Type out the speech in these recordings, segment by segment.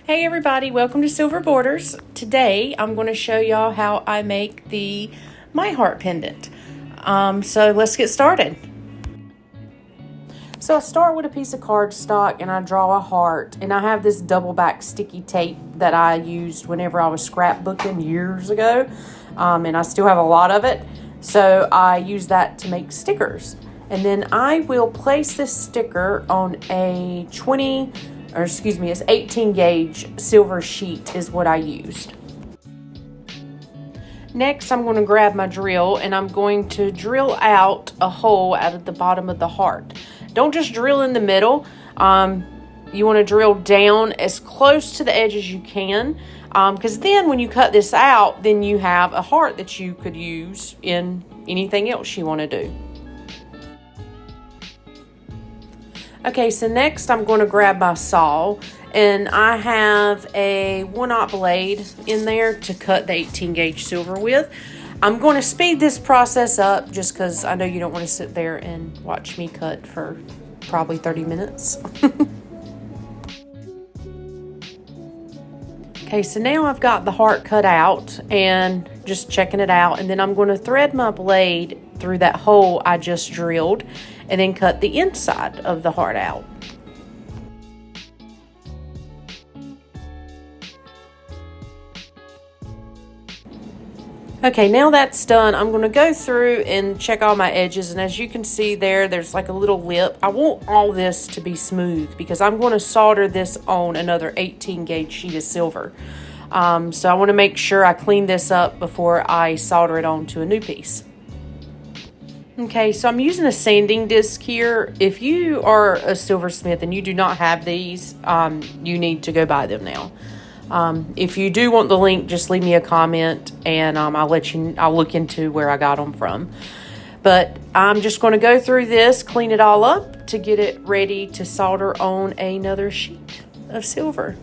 Hey everybody, welcome to Silver Borders. Today I'm going to show y'all how I make the My Heart pendant. So let's get started. So I start with a piece of cardstock and I draw a heart, and I have this double back sticky tape that I used whenever I was scrapbooking years ago, and I still have a lot of it. So I use that to make stickers, and then I will place this sticker on a it's 18 gauge silver sheet is what I used. Next, I'm going to grab my drill and I'm going to drill out a hole out of the bottom of the heart. Don't just drill in the middle. You want to drill down as close to the edge as you can, because then when you cut this out, then you have a heart that you could use in anything else you want to do. Okay, so next I'm going to grab my saw, and I have a 1/0 blade in there to cut the 18 gauge silver with. I'm going to speed this process up just because I know you don't want to sit there and watch me cut for probably 30 minutes. Okay, so now I've got the heart cut out and just checking it out, and then I'm going to thread my blade through that hole I just drilled and then cut the inside of the heart out. Okay, now that's done, I'm going to go through and check all my edges, and as you can see there's like a little lip. I want all this to be smooth because I'm going to solder this on another 18 gauge sheet of silver. So I want to make sure I clean this up before I solder it onto a new piece. Okay, so I'm using a sanding disc here. If you are a silversmith and you do not have these, you need to go buy them now. If you do want the link, just leave me a comment and I'll look into where I got them from. But I'm just going to go through this, clean it all up to get it ready to solder on another sheet of silver.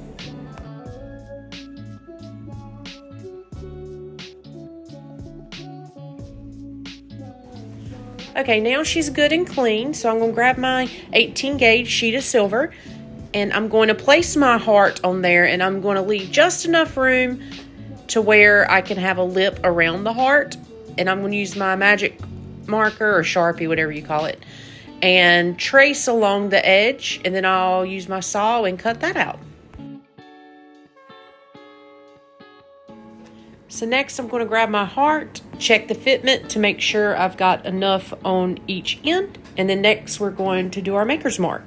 Okay, now she's good and clean, so I'm going to grab my 18 gauge sheet of silver and I'm going to place my heart on there, and I'm going to leave just enough room to where I can have a lip around the heart, and I'm going to use my magic marker or Sharpie, whatever you call it, and trace along the edge, and then I'll use my saw and cut that out. So next I'm going to grab my heart, check the fitment to make sure I've got enough on each end, and then next we're going to do our maker's mark.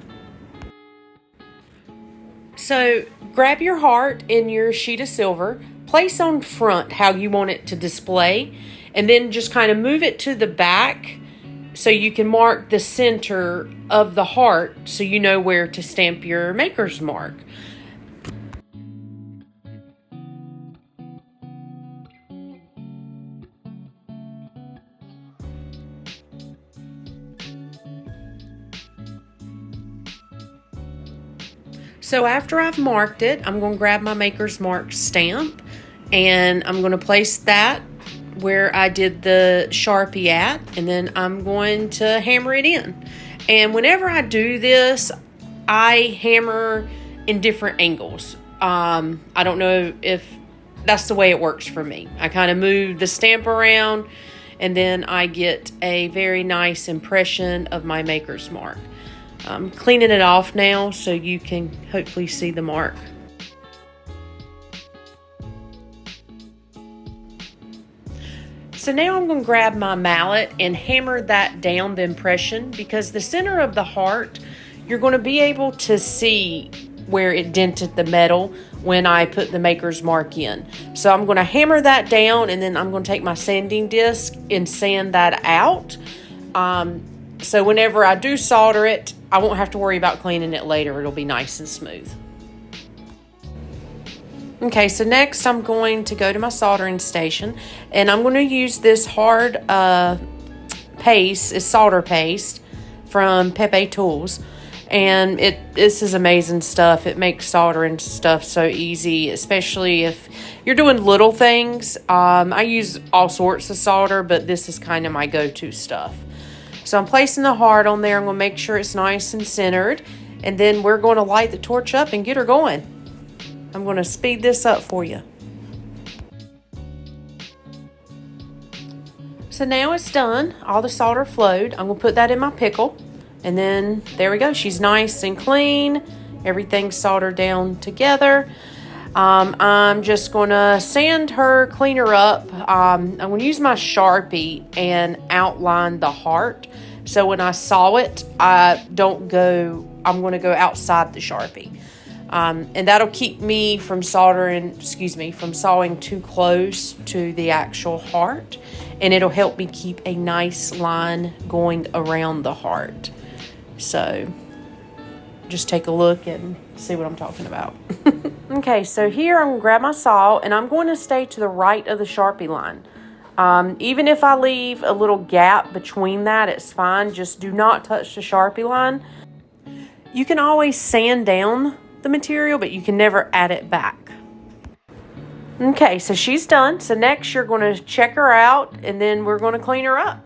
So grab your heart in your sheet of silver, place on front how you want it to display, and then just kind of move it to the back so you can mark the center of the heart so you know where to stamp your maker's mark. So after I've marked it, I'm going to grab my maker's mark stamp and I'm going to place that where I did the Sharpie at, and then I'm going to hammer it in. And whenever I do this, I hammer in different angles. I don't know if that's the way it works for me. I kind of move the stamp around and then I get a very nice impression of my maker's mark. I'm cleaning it off now so you can hopefully see the mark. So now I'm going to grab my mallet and hammer that down the impression, because the center of the heart, you're going to be able to see where it dented the metal when I put the maker's mark in. So I'm going to hammer that down, and then I'm going to take my sanding disc and sand that out. So whenever I do solder it, I won't have to worry about cleaning it later. It'll be nice and smooth. Okay, so next I'm going to go to my soldering station, and I'm going to use this hard paste, it's solder paste from Pepe Tools. And this is amazing stuff. It makes soldering stuff so easy, especially if you're doing little things. I use all sorts of solder, but this is kind of my go-to stuff. So I'm placing the heart on there. I'm going to make sure it's nice and centered. And then we're going to light the torch up and get her going. I'm going to speed this up for you. So now it's done. All the solder flowed. I'm going to put that in my pickle. And then there we go. She's nice and clean. Everything's soldered down together. I'm just going to sand her, clean her up. I'm going to use my Sharpie and outline the heart. So when I saw it, I'm going to go outside the Sharpie. And that'll keep me from sawing too close to the actual heart. And it'll help me keep a nice line going around the heart. So just take a look and see what I'm talking about. Okay, so here I'm going to grab my saw and I'm going to stay to the right of the Sharpie line. Even if I leave a little gap between that, it's fine. Just do not touch the Sharpie line. You can always sand down the material, but you can never add it back. Okay, so she's done. So next you're going to check her out and then we're going to clean her up.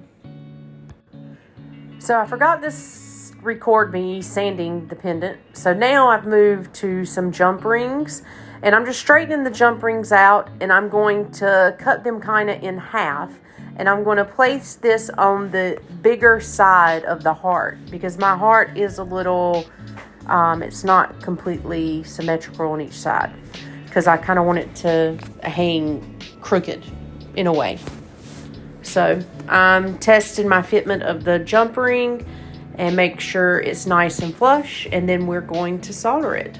So I forgot this record me sanding the pendant. So now I've moved to some jump rings and I'm just straightening the jump rings out and I'm going to cut them kind of in half and I'm going to place this on the bigger side of the heart because my heart is a little, it's not completely symmetrical on each side because I kind of want it to hang crooked in a way. So I'm testing my fitment of the jump ring and make sure it's nice and flush, and then we're going to solder it.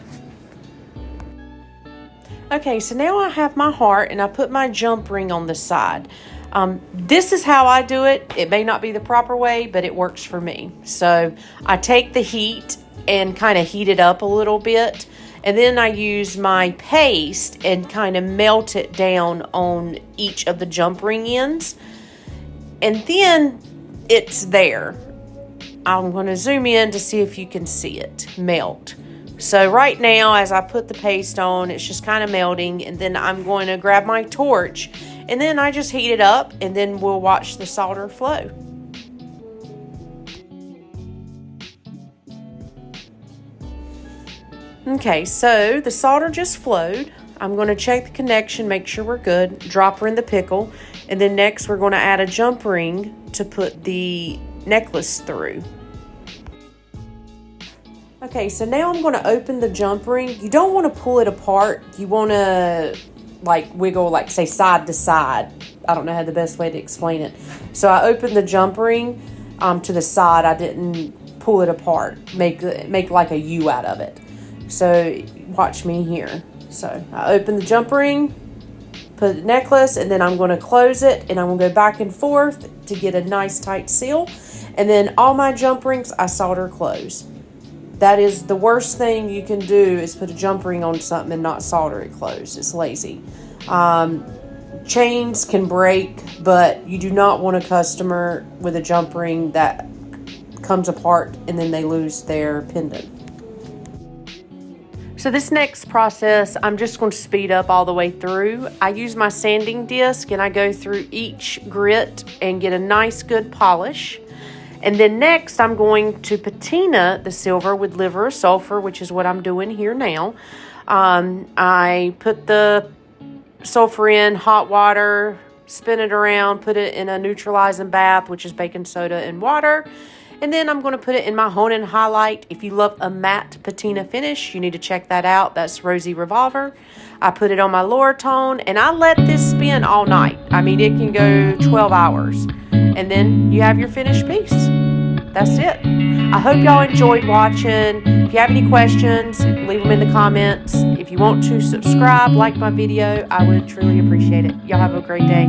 Okay, so now I have my heart and I put my jump ring on the side. This is how I do it. It may not be the proper way, but it works for me. So I take the heat and kind of heat it up a little bit, and then I use my paste and kind of melt it down on each of the jump ring ends. And then it's there. I'm going to zoom in to see if you can see it melt. So right now, as I put the paste on, it's just kind of melting. And then I'm going to grab my torch and then I just heat it up and then we'll watch the solder flow. Okay, so the solder just flowed. I'm going to check the connection, make sure we're good, drop her in the pickle, and then next we're going to add a jump ring to put the necklace through. Okay, so now I'm going to open the jump ring. You don't want to pull it apart. You want to wiggle, say side to side. I don't know how the best way to explain it. So I opened the jump ring to the side. I didn't pull it apart, make like a U out of it. So watch me here. So I open the jump ring, put the necklace, and then I'm going to close it and I'm going to go back and forth to get a nice tight seal. And then all my jump rings I solder close. That is the worst thing you can do, is put a jump ring on something and not solder it closed. It's lazy. Chains can break, but you do not want a customer with a jump ring that comes apart and then they lose their pendant. So this next process, I'm just going to speed up all the way through. I use my sanding disc and I go through each grit and get a nice good polish. And then next I'm going to patina the silver with liver or sulfur, which is what I'm doing here now. I put the sulfur in hot water, spin it around, put it in a neutralizing bath, which is baking soda and water. And then I'm going to put it in my hone and highlight. If you love a matte patina finish, you need to check that out. That's Rosy Revolver. I put it on my lower tone and I let this spin all night. I mean, it can go 12 hours. And then you have your finished piece. That's it. I hope y'all enjoyed watching. If you have any questions, leave them in the comments. If you want to subscribe, like my video, I would truly appreciate it. Y'all have a great day.